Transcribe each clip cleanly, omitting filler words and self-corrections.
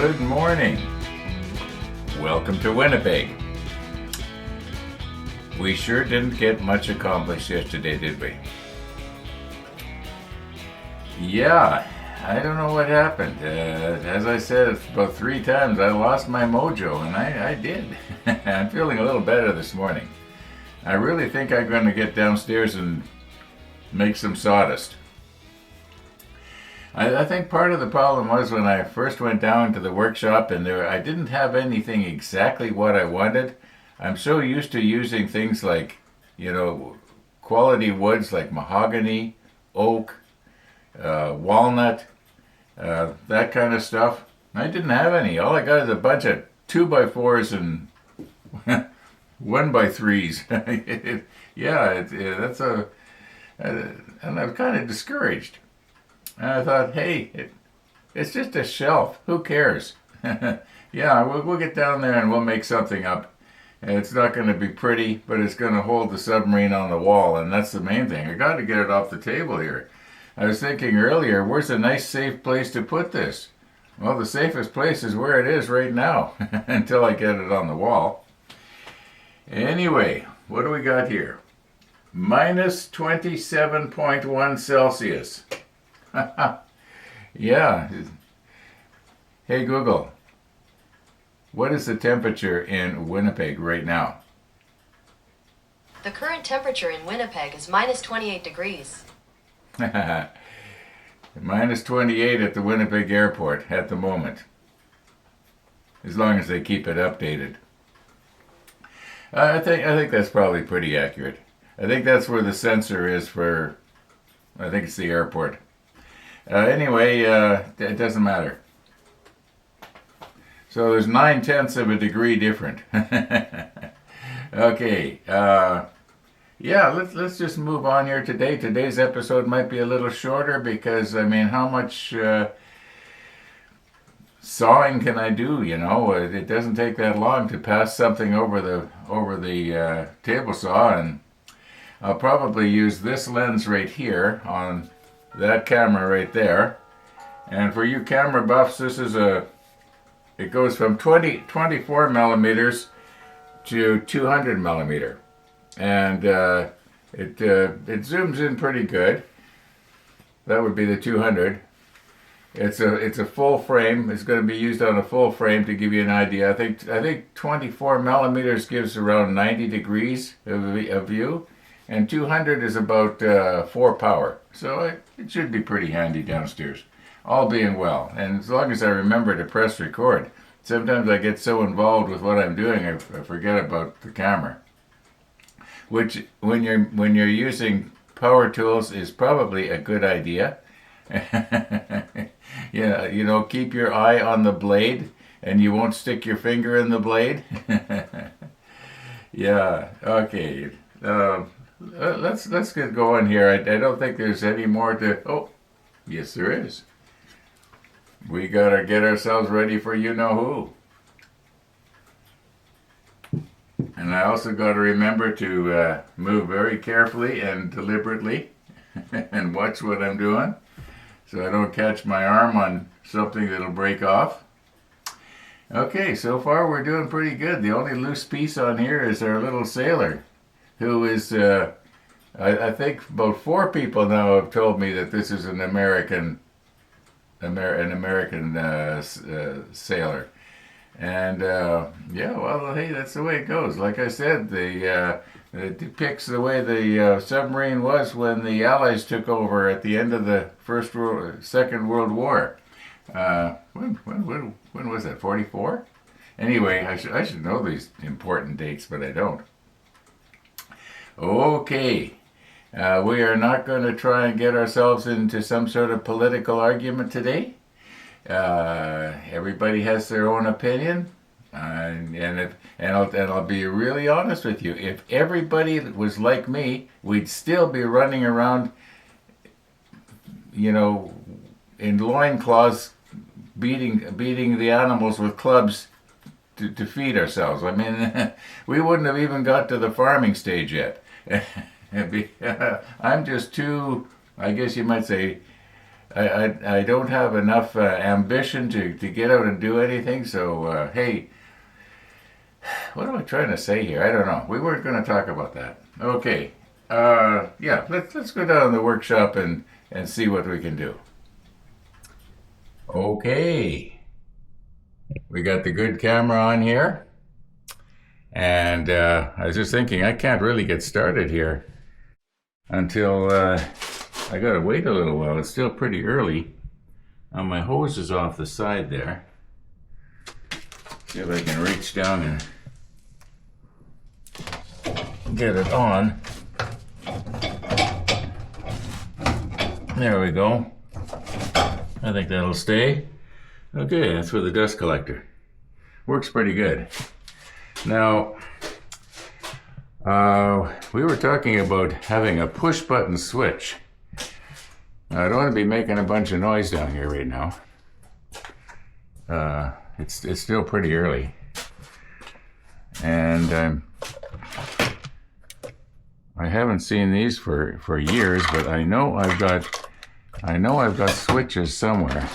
Good morning. Welcome to Winnipeg. We sure didn't get much accomplished yesterday, did we? Yeah, I don't know what happened. As I said about 3 times, I lost my mojo, and I did. I'm feeling a little better this morning. I really think I'm going to get downstairs and make some sawdust. I think part of the problem was when I first went down to the workshop and I didn't have anything exactly what I wanted. I'm so used to using things like, quality woods like mahogany, oak, walnut, that kind of stuff. I didn't have any. All I got is a bunch of 2x4s and 1x3s. And I'm kind of discouraged. And I thought, hey, it's just a shelf. Who cares? We'll get down there and we'll make something up. And it's not going to be pretty, but it's going to hold the submarine on the wall, and that's the main thing. I got to get it off the table here. I was thinking earlier, where's a nice safe place to put this? Well, the safest place is where it is right now, until I get it on the wall. Anyway, what do we got here? Minus 27.1 Celsius. Yeah. Hey Google, what is the temperature in Winnipeg right now? The current temperature in Winnipeg is minus 28 degrees. Minus 28 at the Winnipeg airport at the moment. As long as they keep it updated. I think that's probably pretty accurate. I think that's where the sensor is for, I think it's the airport. Anyway, it doesn't matter. So there's 9/10 of a degree different. Okay. Let's just move on here today. Today's episode might be a little shorter because, how much sawing can I do? It doesn't take that long to pass something over the table saw, and I'll probably use this lens right here on that camera right there. And for you camera buffs, it goes from 24 millimeters to 200 millimeter. And it zooms in pretty good. That would be the 200. It's a full frame. It's going to be used on a full frame to give you an idea. I think 24 millimeters gives around 90 degrees of view. And 200 is about 4 power. So it should be pretty handy downstairs. All being well. And as long as I remember to press record. Sometimes I get so involved with what I'm doing, I forget about the camera. Which, when you're using power tools, is probably a good idea. Yeah, keep your eye on the blade, and you won't stick your finger in the blade. Yeah, okay. Let's get going here. I don't think there's any more to... Oh, yes there is. We gotta get ourselves ready for you-know-who. And I also gotta remember to move very carefully and deliberately and watch what I'm doing so I don't catch my arm on something that'll break off. Okay, so far we're doing pretty good. The only loose piece on here is our little sailor, who is, I think about 4 people now have told me that this is an American sailor. And, hey, that's the way it goes. Like I said, it depicts the way the submarine was when the Allies took over at the end of the Second World War. When was that, 44? Anyway, I should know these important dates, but I don't. Okay, we are not going to try and get ourselves into some sort of political argument today. Everybody has their own opinion, and I'll be really honest with you. If everybody was like me, we'd still be running around, in loincloths, beating the animals with clubs to feed ourselves. We wouldn't have even got to the farming stage yet. I'm just too, I guess you might say, I don't have enough ambition to get out and do anything. So hey, what am I trying to say here? I don't know. We weren't going to talk about that. Okay. Yeah. Let's go down to the workshop and see what we can do. Okay. We got the good camera on here. And I was just thinking, I can't really get started here until I gotta wait a little while. It's still pretty early. My hose is off the side there. See if I can reach down and get it on. There we go. I think that'll stay. Okay, that's for the dust collector. Works pretty good. Now, we were talking about having a push button switch. Now, I don't want to be making a bunch of noise down here right now. It's still pretty early, and I haven't seen these for years, but I know I've got switches somewhere.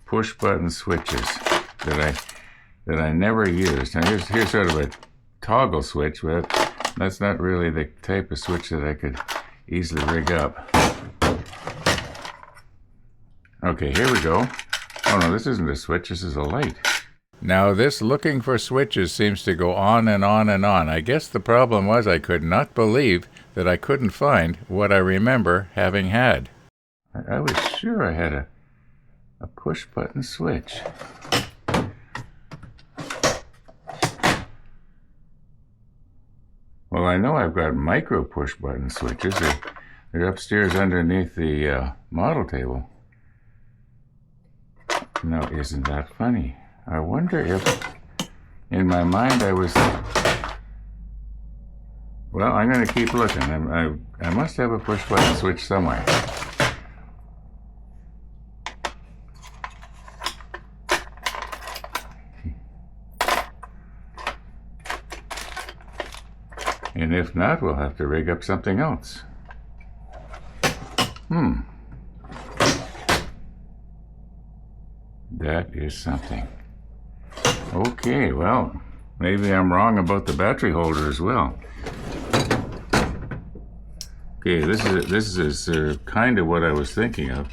Push button switches that I never used. Now here's sort of a toggle switch, but that's not really the type of switch that I could easily rig up. Okay, here we go. Oh no, this isn't a switch, this is a light. Now this looking for switches seems to go on and on and on. I guess the problem was I could not believe that I couldn't find what I remember having had. I was sure I had a push button switch. Well, I know I've got micro push button switches. They're upstairs underneath the model table. Now, isn't that funny? I wonder if, in my mind, I was... Well, I'm going to keep looking. I must have a push button switch somewhere. And if not, we'll have to rig up something else. That is something. Okay, well, maybe I'm wrong about the battery holder as well. Okay, this is kind of what I was thinking of,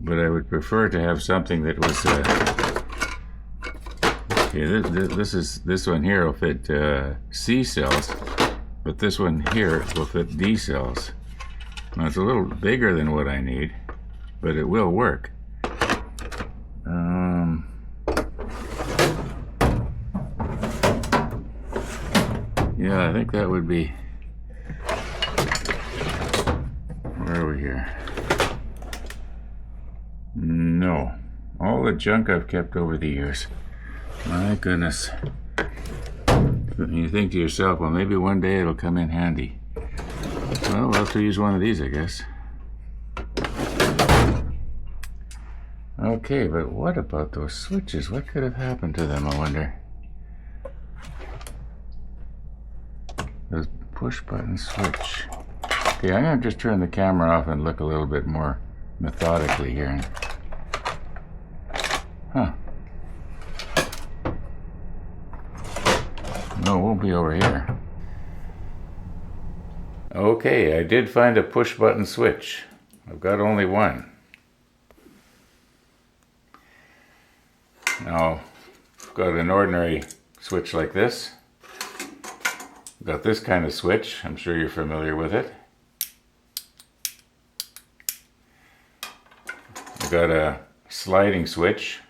but I would prefer to have something that was. Okay, this one here will fit C cells, but this one here will fit D cells. Now it's a little bigger than what I need, but it will work. Yeah, I think that would be. Where are we here? No, all the junk I've kept over the years. My goodness. You think to yourself, well, maybe one day it'll come in handy. Well, we'll have to use one of these, I guess. Okay, but what about those switches? What could have happened to them, I wonder? Those push button switch. Okay, I'm going to just turn the camera off and look a little bit more methodically here. Huh. No, it won't be over here. Okay, I did find a push button switch. I've got only one. Now, I've got an ordinary switch like this. I've got this kind of switch. I'm sure you're familiar with it. I've got a sliding switch.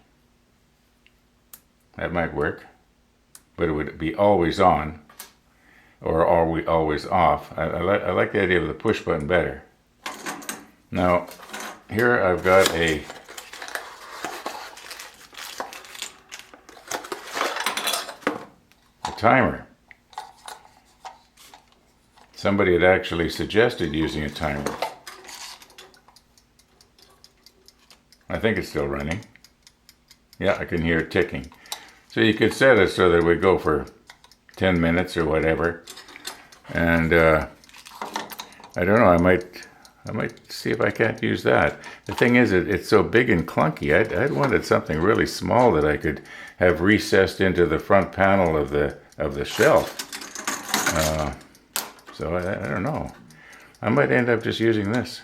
That might work, but it would be always on, or always off. I like the idea of the push button better. Now, here I've got a timer. Somebody had actually suggested using a timer. I think it's still running. Yeah, I can hear it ticking. So you could set it so that it would go for 10 minutes or whatever. And I don't know, I might see if I can't use that. The thing is, it's so big and clunky. I'd wanted something really small that I could have recessed into the front panel of the shelf. So I don't know. I might end up just using this.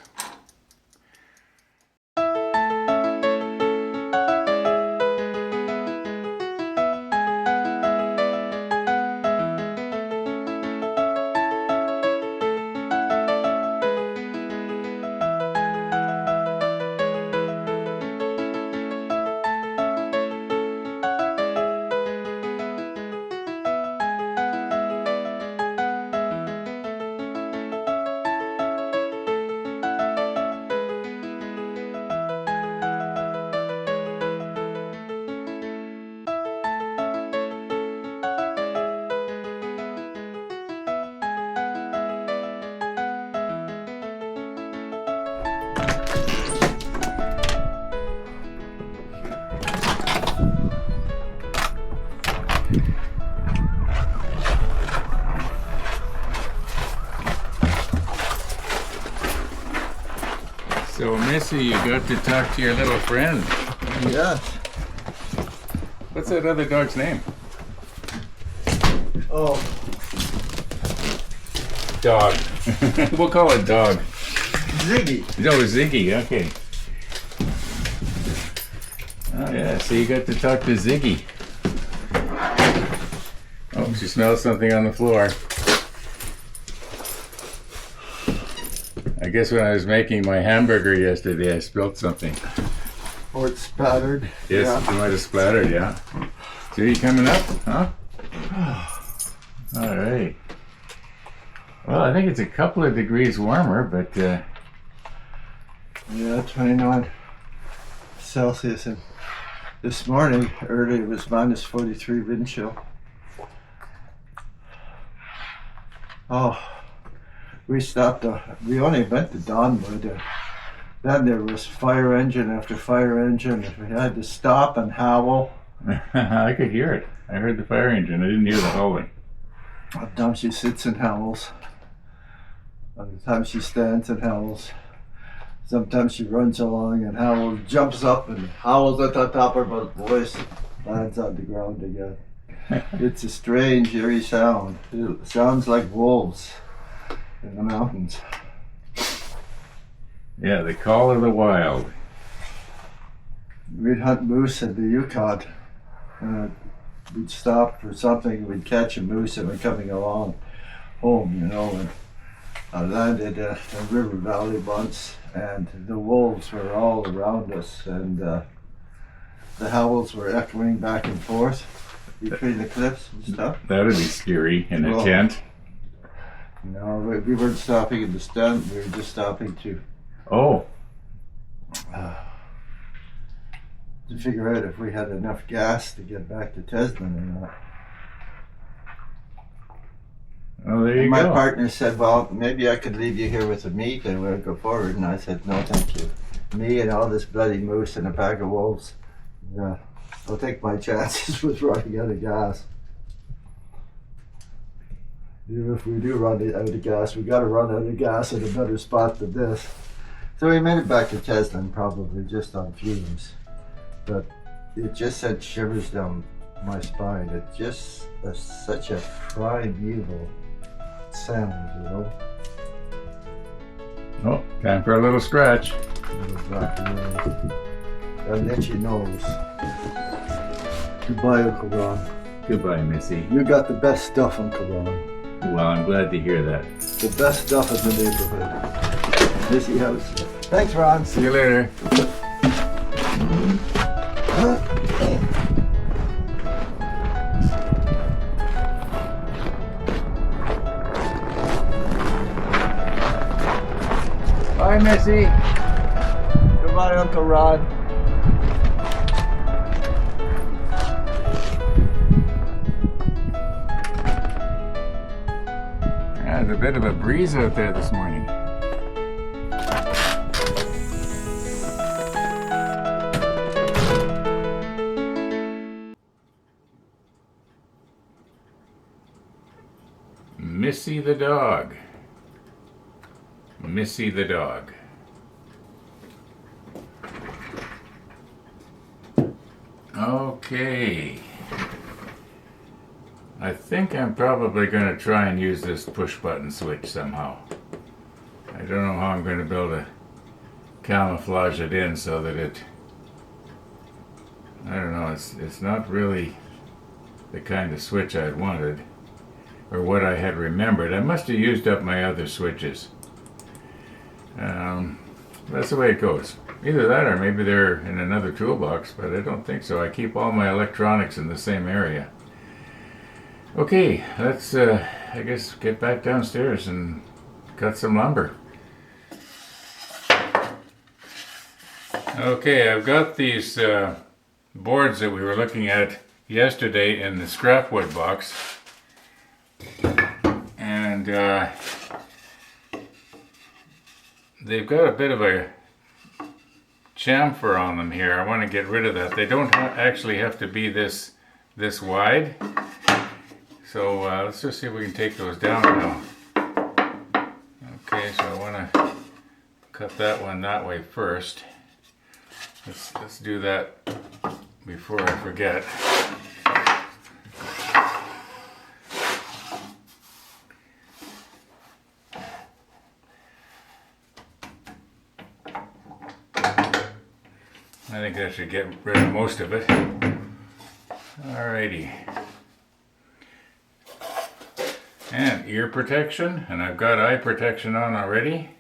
So, Missy, you got to talk to your little friend. Yes. What's that other dog's name? Oh, Dog. We'll call it Dog. Ziggy. Oh, Ziggy, okay. Oh, yeah, so you got to talk to Ziggy. Oh, she smells something on the floor. I guess when I was making my hamburger yesterday, I spilled something. Or it's spattered. Yes, Yeah. it might have splattered, yeah. So you coming up, huh? All right. Well, I think it's a couple of degrees warmer, but Yeah, 29 Celsius. And this morning, early, it was minus 43 wind chill. Oh, we stopped. We only went to Donwood. Then there was fire engine after fire engine. We had to stop and howl. I could hear it. I heard the fire engine. I didn't hear the howling. Sometimes she sits and howls. Other times she stands and howls. Sometimes she runs along and howls, jumps up and howls at the top of her voice, lands on the ground again. It's a strange, eerie sound. It sounds like wolves in the mountains. Yeah, the call of the wild. We'd hunt moose in the Yukon. We'd stop for something, we'd catch a moose and we're coming along home, you know, and I landed in River Valley once, and the wolves were all around us, and the howls were echoing back and forth between the cliffs and stuff. That would be scary in a Well, tent. No, we weren't stopping in the stand, we were just stopping to Oh, figure out if we had enough gas to get back to Tasman or not. oh, there you And my go. partner said, well, maybe I could leave you here with the meat and we'll go forward. And I said, no, thank you. Me and all this bloody moose and a pack of wolves. Yeah, I'll take my chances with running out of gas. Even if we do run out of gas, we got to run out of gas at a better spot than this. So we made it back to Teslin, probably just on fumes. But it just sent shivers down my spine. It just is such a primeval sound, you know. Oh, time for a little scratch. An itchy nose. Goodbye, Uncle Ron. Goodbye, Missy. You got the best stuff, Uncle Ron. Well, I'm glad to hear that. The best stuff in the neighborhood. Missy House. Thanks, Ron. See you later. Bye, Missy. Goodbye, Uncle Ron. There's a bit of a breeze out there this morning. Missy the dog. Missy the dog. Okay. I think I'm probably going to try and use this push button switch somehow. I don't know how I'm going to be able to camouflage it in so that it, I don't know, it's not really the kind of switch I'd wanted or what I had remembered. I must have used up my other switches. That's the way it goes. Either that or maybe they're in another toolbox, but I don't think so. I keep all my electronics in the same area. Okay, let's, I guess, get back downstairs and cut some lumber. Okay, I've got these boards that we were looking at yesterday in the scrap wood box. And they've got a bit of a chamfer on them here. I want to get rid of that. They don't actually have to be this wide. So let's just see if we can take those down now. Okay, so I want to cut that one that way first. Let's do that before I forget. I think that should get rid of most of it. Alrighty. And ear protection, and I've got eye protection on already.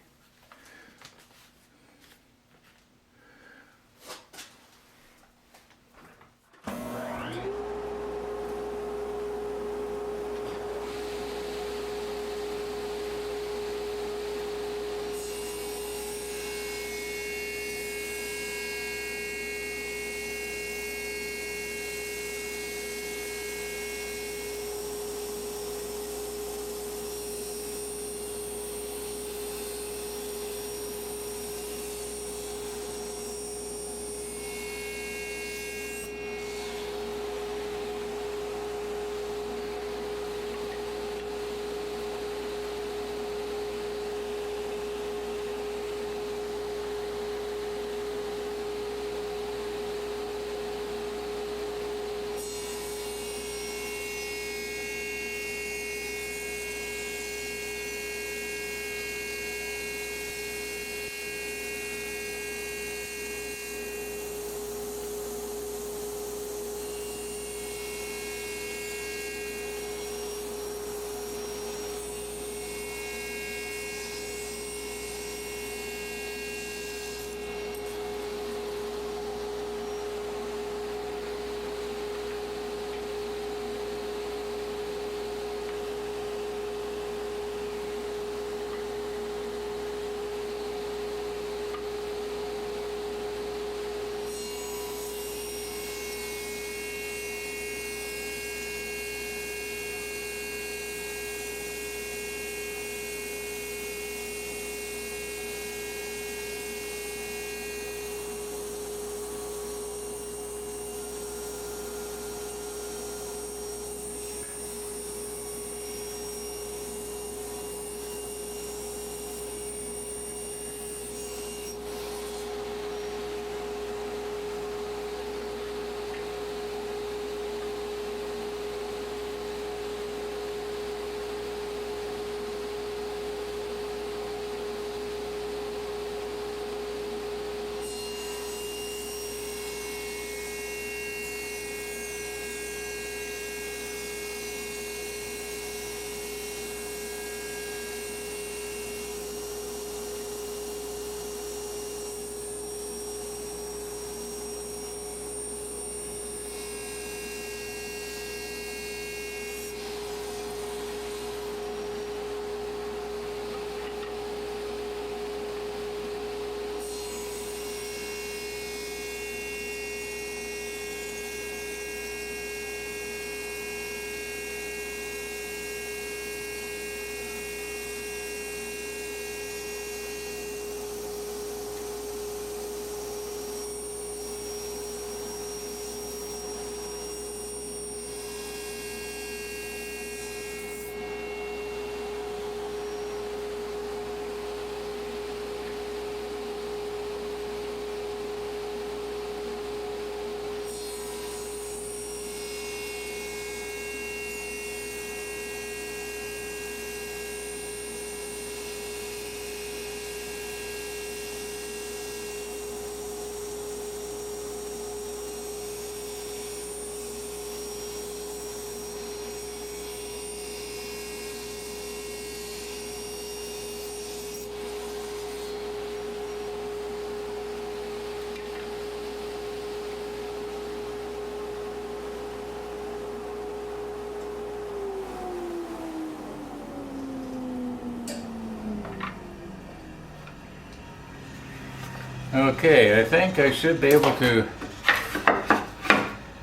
Okay, I think I should be able to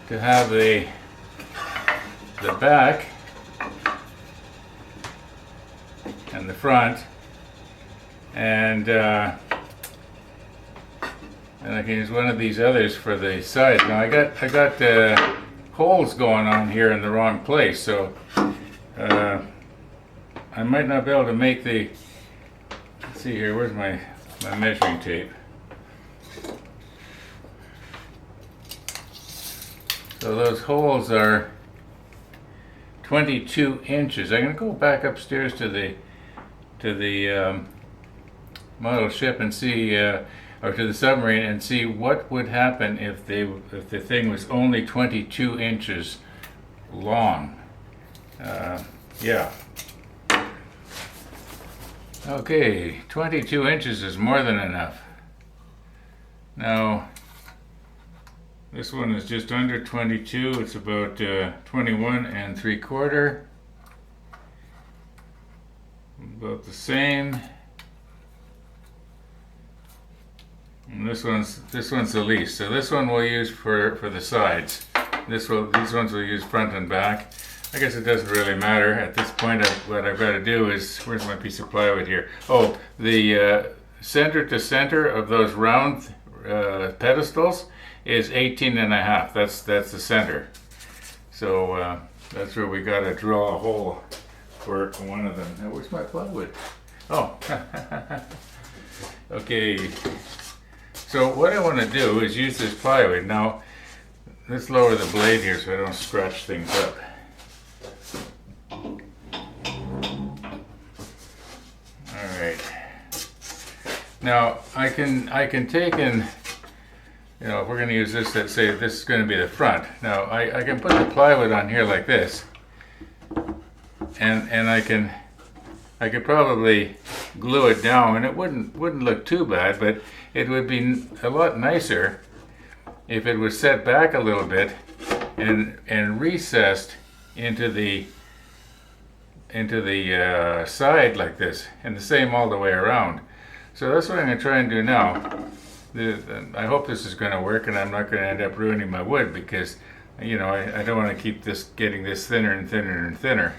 have the back and the front, and I can use one of these others for the sides. Now I got holes going on here in the wrong place, so I might not be able to make the. Let's see here. Where's my measuring tape? So those holes are 22 inches. I'm going to go back upstairs to the model ship and see, or to the submarine, and see what would happen if the thing was only 22 inches long. Yeah. Okay, 22 inches is more than enough. Now, this one is just under 22. It's about 21 3/4. About the same. And this one's the least. So this one we'll use for the sides. These ones we'll use front and back. I guess it doesn't really matter at this point. What I've got to do is, where's my piece of plywood here? Oh, the center to center of those round pedestals is 18.5. That's the center. So that's where we got to drill a hole for one of them. Now, where's my plywood? Oh, okay. So what I want to do is use this plywood. Now, let's lower the blade here so I don't scratch things up. All right. Now I can take and, you know, if we're going to use this, let's say this is going to be the front. Now I can put the plywood on here like this, and I could probably glue it down, and it wouldn't look too bad, but it would be a lot nicer if it was set back a little bit and recessed into the side like this, and the same all the way around. So that's what I'm going to try and do now. I hope this is going to work, and I'm not going to end up ruining my wood, because, you know, I don't want to keep getting this thinner and thinner and thinner.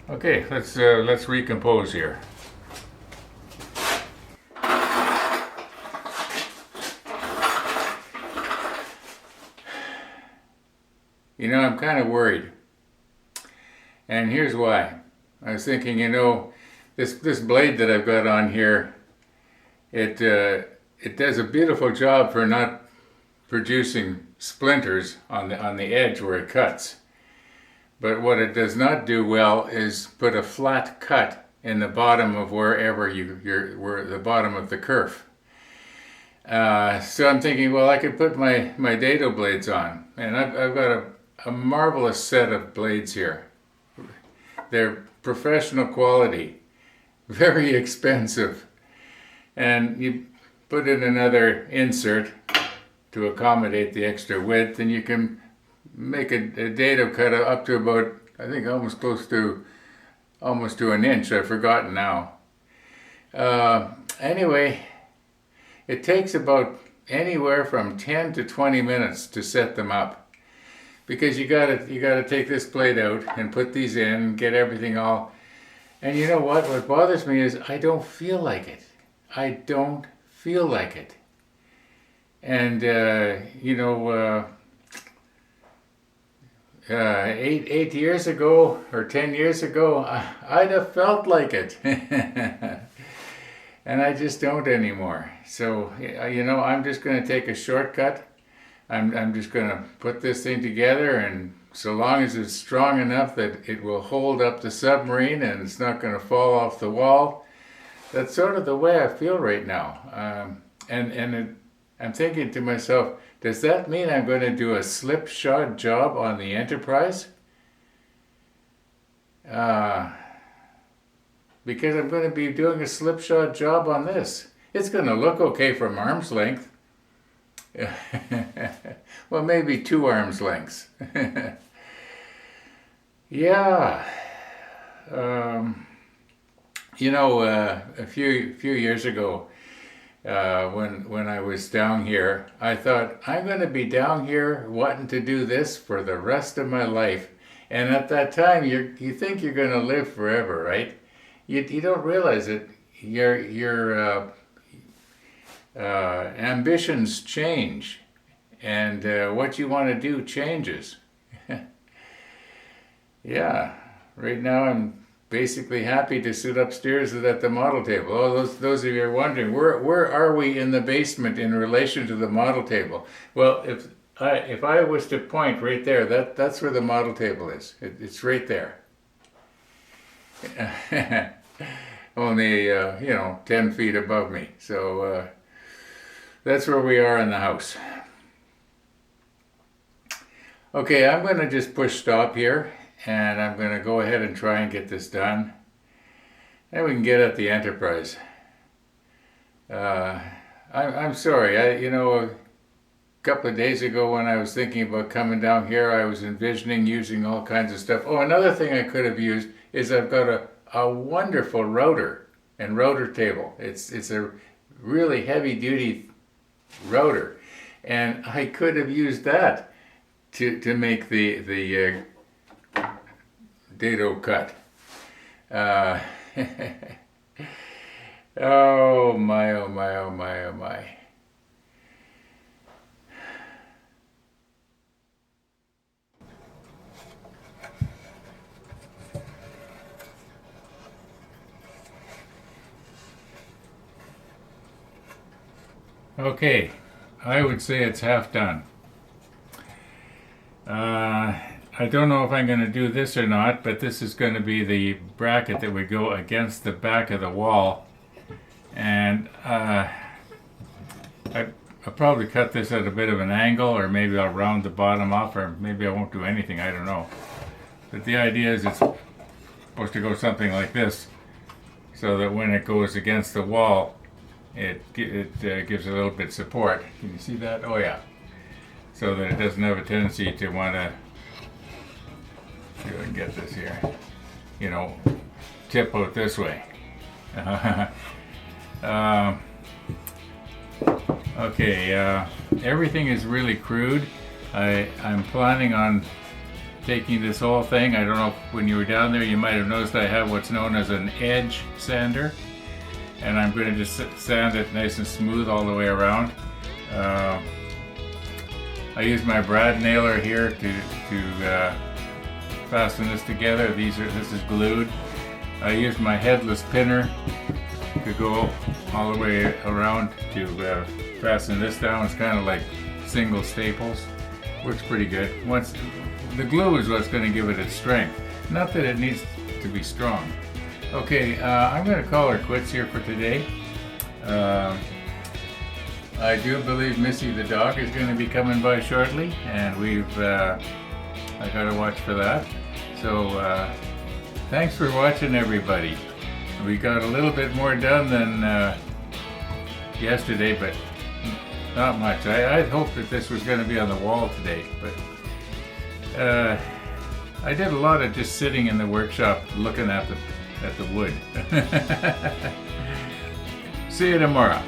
Okay, let's recompose here. You know, I'm kind of worried, and here's why. I was thinking, you know, this blade that I've got on here, it does a beautiful job for not producing splinters on the edge where it cuts. But what it does not do well is put a flat cut in the bottom of wherever where the bottom of the kerf. So I'm thinking, well, I could put my dado blades on, and I've got a marvelous set of blades here. They're professional quality, very expensive, and you put in another insert to accommodate the extra width, and you can make a dado cut up to about, I think, almost to an inch. I've forgotten now. Anyway, it takes about anywhere from 10 to 20 minutes to set them up, because you gotta take this plate out and put these in, get everything all. And you know what? What bothers me is I don't feel like it. I don't feel like it. And you know, 8 years ago or 10 years ago, I'd have felt like it. And I just don't anymore. So, you know, I'm just going to take a shortcut. I'm just going to put this thing together, and so long as it's strong enough that it will hold up the submarine and it's not going to fall off the wall, that's sort of the way I feel right now. I'm thinking to myself, does that mean I'm going to do a slipshod job on the Enterprise? Because I'm going to be doing a slipshod job on this. It's going to look okay from arm's length. Well, maybe 2 arms lengths. Yeah. You know, a few years ago, when I was down here. I thought, I'm going to be down here wanting to do this for the rest of my life. And at that time, you think you're going to live forever, right? You don't realize it. Your ambitions change, and what you want to do changes. Yeah, right now I'm basically happy to sit upstairs at the model table. Oh, those of you are wondering, where are we in the basement in relation to the model table? Well, if I was to point right there, that's where the model table is. It's right there. Only 10 feet above me. So that's where we are in the house. Okay, I'm going to just push stop here, and I'm going to go ahead and try and get this done. And we can get at the Enterprise. I'm sorry. A couple of days ago when I was thinking about coming down here, I was envisioning using all kinds of stuff. Oh, another thing I could have used is I've got a wonderful router and router table. It's a really heavy-duty router, and I could have used that to make the dado cut. Oh my, oh my, oh my, oh my. Okay, I would say it's half done. I don't know if I'm going to do this or not, but this is going to be the bracket that would go against the back of the wall. And I'll probably cut this at a bit of an angle, or maybe I'll round the bottom off, or maybe I won't do anything, I don't know. But the idea is it's supposed to go something like this, so that when it goes against the wall, it gives a little bit support. Can you see that? Oh yeah. So that it doesn't have a tendency to want to, see if I can get this here, tip out this way. Okay, everything is really crude. I'm planning on taking this whole thing. I don't know if when you were down there you might have noticed I have what's known as an edge sander. And I'm going to just sand it nice and smooth all the way around. I use my brad nailer here to fasten this together. This is glued. I use my headless pinner to go all the way around to fasten this down. It's kind of like single staples. Works pretty good. The glue is what's going to give it its strength. Not that it needs to be strong. Okay, I'm going to call her quits here for today. I do believe Missy the dog is going to be coming by shortly, and I got to watch for that. So thanks for watching, everybody. We got a little bit more done than yesterday, but not much. I hoped that this was going to be on the wall today, but I did a lot of just sitting in the workshop looking at the wood. See you tomorrow.